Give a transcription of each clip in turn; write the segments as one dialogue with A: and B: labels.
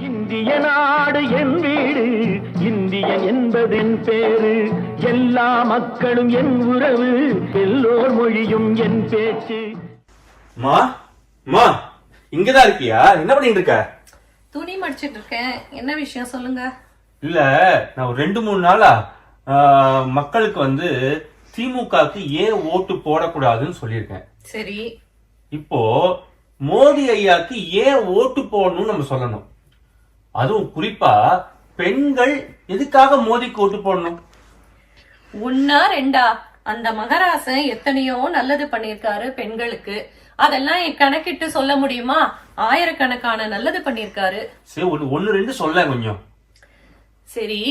A: இந்திய நாடு என் வீடு, இந்தியன் என்பதென் பேரு, எல்லா மக்களும் என் உறவு, எல்லோர் மொழியும் என் பேச்சு.
B: மா மா இங்கதான் இருக்கியா? என்ன பண்ணிட்டு இருக்க?
C: துணி மடிச்சிட்டு இருக்கேன். என்ன விஷயம் சொல்லுங்க.
B: இல்ல, நான் ஒரு 2-3 நாளா மக்களுக்கு வந்து திமுகவுக்கு ஏன் ஓட்டு போடக்கூடாதுன்னு சொல்லியிருக்கேன்.
C: சரி,
B: இப்போ மோடி ஐயாக்கு ஏன் ஓட்டு போடணும்னு நம்ம சொல்லணும். அதுவும் குறிப்பா பெண்கள் எதுக்காக மோடிக்கு ஓட்டு போடணும்?
C: ஒன்னா ரெண்டா, அந்த மகராசன் எத்தனையோ நல்லது பண்ணிருக்காரு பெண்களுக்கு. அதெல்லாம் என் கணக்கிட்டு சொல்ல முடியுமா? ஆயிரக்கணக்கான நல்லது பண்ணிருக்காரு.
B: சரி, ஒன்னு ரெண்டு சொல்ல கொஞ்சம்.
C: சரி,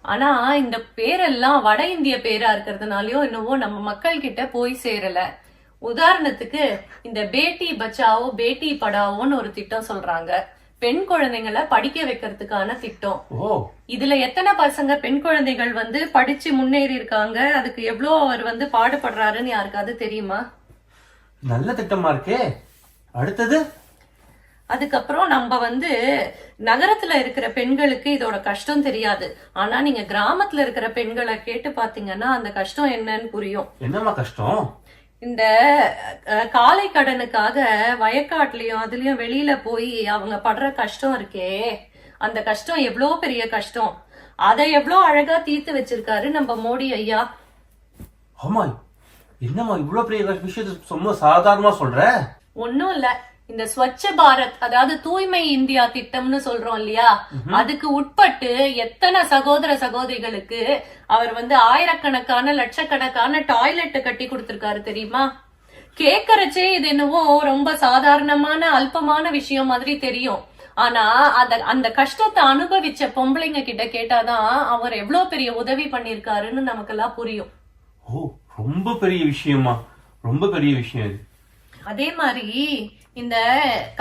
C: ஆனா இந்த பேரெல்லாம் வட இந்திய பேரா இருக்கிறதுனாலயோ என்னவோ நம்ம மக்கள் கிட்ட போய் சேரல. உதாரணத்துக்கு இந்த பேட்டி பச்சாவோ பேட்டி படாவோன்னு ஒரு திட்டம் சொல்றாங்க. பெண் குழந்தைங்களை படிக்க வைக்கிறதுக்கான திட்டம். இதுல எத்தனை பசங்க பெண் குழந்தைகள் வந்து படிச்சு முன்னேறி இருக்காங்க, அதுக்கு எவ்வளவு அவர் வந்து பாடுபடுறாருன்னு யாருக்காவது தெரியுமா?
B: நல்ல திட்டமா இருக்கே. அடுத்தது,
C: அதுக்கப்புறம் நம்ம வந்து நகரத்துல இருக்கிற பெண்களுக்கு இதோட கஷ்டம் தெரியாது. ஆனா நீங்க கிராமத்துல இருக்கிற பெண்களை கேட்டு பாத்தீங்கன்னா அந்த கஷ்டம் என்னன்னு புரியும்.
B: என்னமா கஷ்டம்?
C: இந்த காலை கடனுக்காக வயக்காட்டுலயும் அதுலயும் வெளியில போய் அவங்க படுற கஷ்டம் இருக்கே, அந்த கஷ்டம் எவ்வளவு பெரிய கஷ்டம். அதை எவ்வளவு அழகா தீர்த்து வச்சிருக்காரு நம்ம மோடி ஐயா.
B: ஆமா, என்னமா இவ்வளவு பெரிய விஷயத்த ரொம்ப சாதாரணமா சொல்ற?
C: ஒன்னும் இல்ல, இந்த ஸ்வச்ச பாரத், அதாவது தூய்மை இந்தியா திட்டம்னு சொல்றோம் இல்லையா, அதுக்கு உட்பட்டு எத்தனை சகோதர சகோதரிகளுக்கு அவர் வந்து ஆயிரக்கணக்கான லட்சக்கணக்கான டாய்லெட் கட்டி கொடுத்திருக்காரு தெரியுமா? கேக்குறச்சே இது என்னவோ ரொம்ப சாதாரணமான அல்பமான விஷயம் மாதிரி தெரியும். ஆனா அந்த கஷ்டத்தை அனுபவிச்ச பொம்பளைங்க கிட்ட கேட்டாதான் அவர் எவ்வளவு பெரிய உதவி பண்ணிருக்காருன்னு நமக்கெல்லாம் புரியும்.
B: ஓ, ரொம்ப பெரிய விஷயமா, ரொம்ப பெரிய விஷயம் இது.
C: அதே மாதிரி இந்த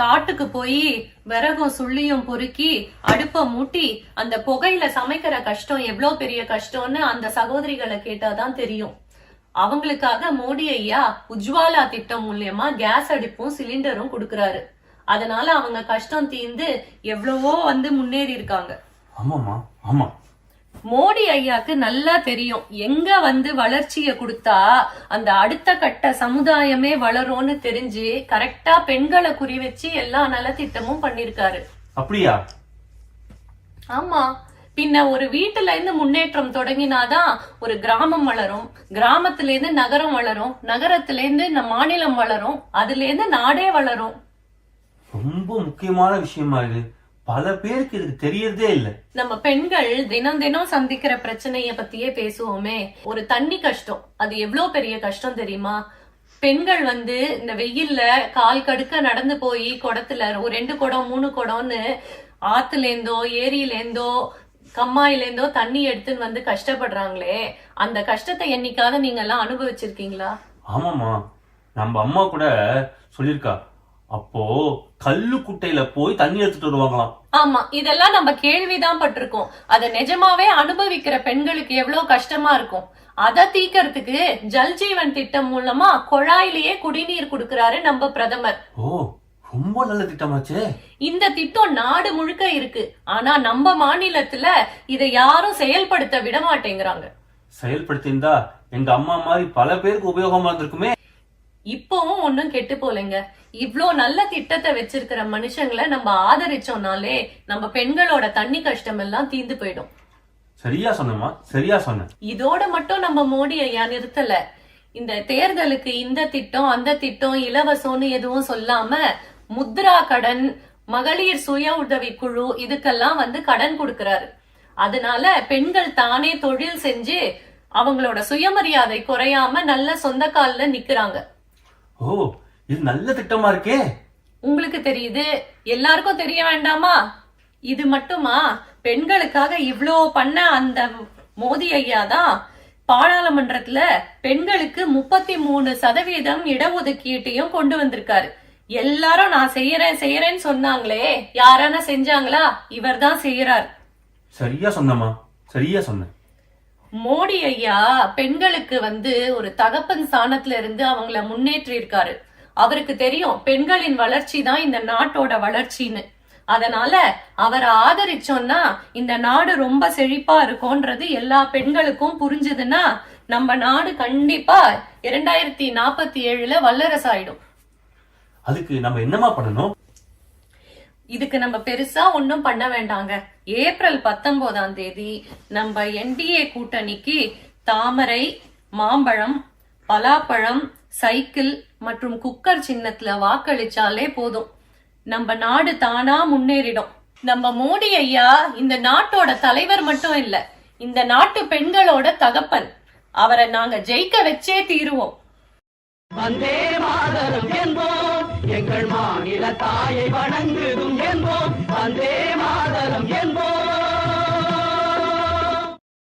C: காட்டுக்கு போய் விறகும் சுள்ளியும் பொறுக்கி அடுப்ப மூட்டி அந்த புகையில சமைக்கிற கஷ்டம் எவ்வளவு பெரிய கஷ்டம்னு அந்த சகோதரிகளை கேட்டாதான் தெரியும். அவங்களுக்காக மோடி ஐயா உஜ்வாலா திட்டம் மூலியமா கேஸ் அடுப்பும் சிலிண்டரும் கொடுக்கறாரு. அதனால அவங்க கஷ்டம் தீர்ந்து எவ்வளவோ வந்து முன்னேறி இருக்காங்க.
B: ஆமாமா, ஆமா.
C: மோடி ஐயாக்கு நல்லா தெரியும் எங்க வந்து வளர்ச்சிய கொடுத்தா அந்த அடுத்த கட்ட சமுதாயமே வளரும்னு தெரிஞ்சு கரெக்டா பெண்களை குறி வச்சு எல்லா நலத்திட்டமும் பண்ணிருக்காரு.
B: அப்படியா?
C: ஆமா, பின்ன ஒரு வீட்டுல இருந்து முன்னேற்றம் தொடங்கினாதான் ஒரு கிராமம் வளரும், கிராமத்துல இருந்து நகரம் வளரும், நகரத்துல இருந்து மாநிலம் வளரும், அதுல இருந்து நாடே வளரும்.
B: ரொம்ப முக்கியமான விஷயமா இது. பல பேருக்கு இதுக்கு தெரியறதே இல்ல. நம்ம
C: பெண்கள் தினம் தினம் சந்திக்கிற பிரச்சனைய பத்தியே பேசுவோமே. ஒரு தண்ணி கஷ்டம், அது எவ்வளவு பெரிய கஷ்டம் தெரியுமா? பெண்கள் வந்து இந்த வெயில்ல கால் கடுக்க நடந்து போய் குடத்துல ஒரு 2 குடம் 3 குடம்னு ஆத்துல இருந்தோ ஏரியில இருந்தோ கம்மாயில இருந்தோ தண்ணி எடுத்துன்னு வந்து கஷ்டப்படுறாங்களே, அந்த கஷ்டத்தை என்னைக்காவது நீங்க எல்லாம் அனுபவிச்சிருக்கீங்களா?
B: ஆமாமா, நம்ம அம்மா கூட சொல்லிருக்கா. அப்போ கல்லு குட்டையில போய் தண்ணி எடுத்துட்டு வருவாங்களாம்.
C: ஆமா, இதெல்லாம் நம்ம கேள்விதான் பட்டிருக்கோம். அத நிஜமாவே அனுபவிக்கிற பெண்களுக்கு எவ்வளவு கஷ்டமா இருக்கும். அதை தீக்கிறதுக்கு ஜல் ஜீவன் திட்டம் மூலமா குழாயிலேயே குடிநீர் கொடுக்கறாரு நம்ம பிரதமர்.
B: ஓ, ரொம்ப நல்ல திட்டமாச்சே.
C: இந்த திட்டம் நாடு முழுக்க இருக்கு. ஆனா நம்ம மாநிலத்துல இதை யாரும் செயல்படுத்த விட மாட்டேங்கிறாங்க.
B: செயல்படுத்திருந்தா எங்க அம்மா மாதிரி பல பேருக்கு உபயோகமா இருந்திருக்குமே.
C: இப்பவும் ஒன்னும் கெட்டு போலங்க. இவ்ளோ நல்ல திட்டத்தை வச்சிருக்கிற மனுஷங்களை நம்ம ஆதரிச்சோம்னாலே நம்ம பெண்களோட தண்ணி கஷ்டம் எல்லாம் தீர்ந்து போயிடும்.
B: சரியா சொன்னமா, சரியா சொன்ன.
C: இதோட மட்டும் நம்ம மோடி ஐயா நிறுத்தல. இந்த தேர்தலுக்கு இந்த திட்டம் அந்த திட்டம் இலவசம்னு எதுவும் சொல்லாம முத்ரா கடன், மகளிர் சுய உதவி குழு, இதுக்கெல்லாம் வந்து கடன் கொடுக்கறாரு. அதனால பெண்கள் தானே தொழில் செஞ்சு அவங்களோட சுயமரியாதை குறையாம நல்ல சொந்த கால்ல நிக்கிறாங்க.
B: ஓ, இது நல்ல திட்டமா இருக்கே.
C: உங்களுக்கு தெரியுது, எல்லாருக்கும் தெரிய வேண்டாமா? இது மட்டுமா? பெண்களுக்காக இவ்ளோ பண்ண அந்த மோடி ஐயா தான் பாராளுமன்றத்துல பெண்களுக்கு 33% இடஒதுக்கீட்டையும் கொண்டு வந்திருக்காரு. எல்லாரும் நான் செய்யறேன்னு சொன்னாங்களே, யாரான செஞ்சாங்களா? இவர் தான் செய்யறார்.
B: சரியா சொன்னமா, சரியா சொன்ன.
C: மோடி ஐயா பெண்களுக்கு வந்து ஒரு தகப்பன் ஸ்தானத்துல இருந்து அவங்கள முன்னேற்றி இருக்காரு. அவருக்கு தெரியும் பெண்களின் வளர்ச்சி தான் இந்த நாட்டோட வளர்ச்சின்னு. அதனால அவரை ஆதரிச்சோம்னா இந்த நாடு ரொம்ப செழிப்பா இருக்கும்ன்றது எல்லா பெண்களுக்கும் புரிஞ்சுதுன்னா நம்ம நாடு கண்டிப்பா 2047 வல்லரசு ஆயிடும்.
B: அதுக்கு நம்ம என்னமா பண்ணணும்?
C: இதுக்கு நம்ம பெருசா ஒண்ணும் பண்ண வேண்டாங்க. ஏப்ரல் 19 நம்ம NDA கூட்டணிக்கு தாமரை, மாம்பழம், பலாப்பழம், சைக்கிள் மற்றும் குக்கர் சின்னத்துல வாக்களிச்சாலே போதும். நம்ம நாடு தானா முன்னேறிடும். நம்ம மோடி ஐயா இந்த நாட்டோட தலைவர் மட்டும் இல்ல, இந்த நாட்டு பெண்களோட தகப்பன். அவரை நாங்க ஜெயிக்க வச்சே தீருவோம்.
A: வந்தே மாதரம் என்போம், எங்கள் மாநில தாயை வணங்குதும் என்போம். வந்தே மாதரம் என்போம்.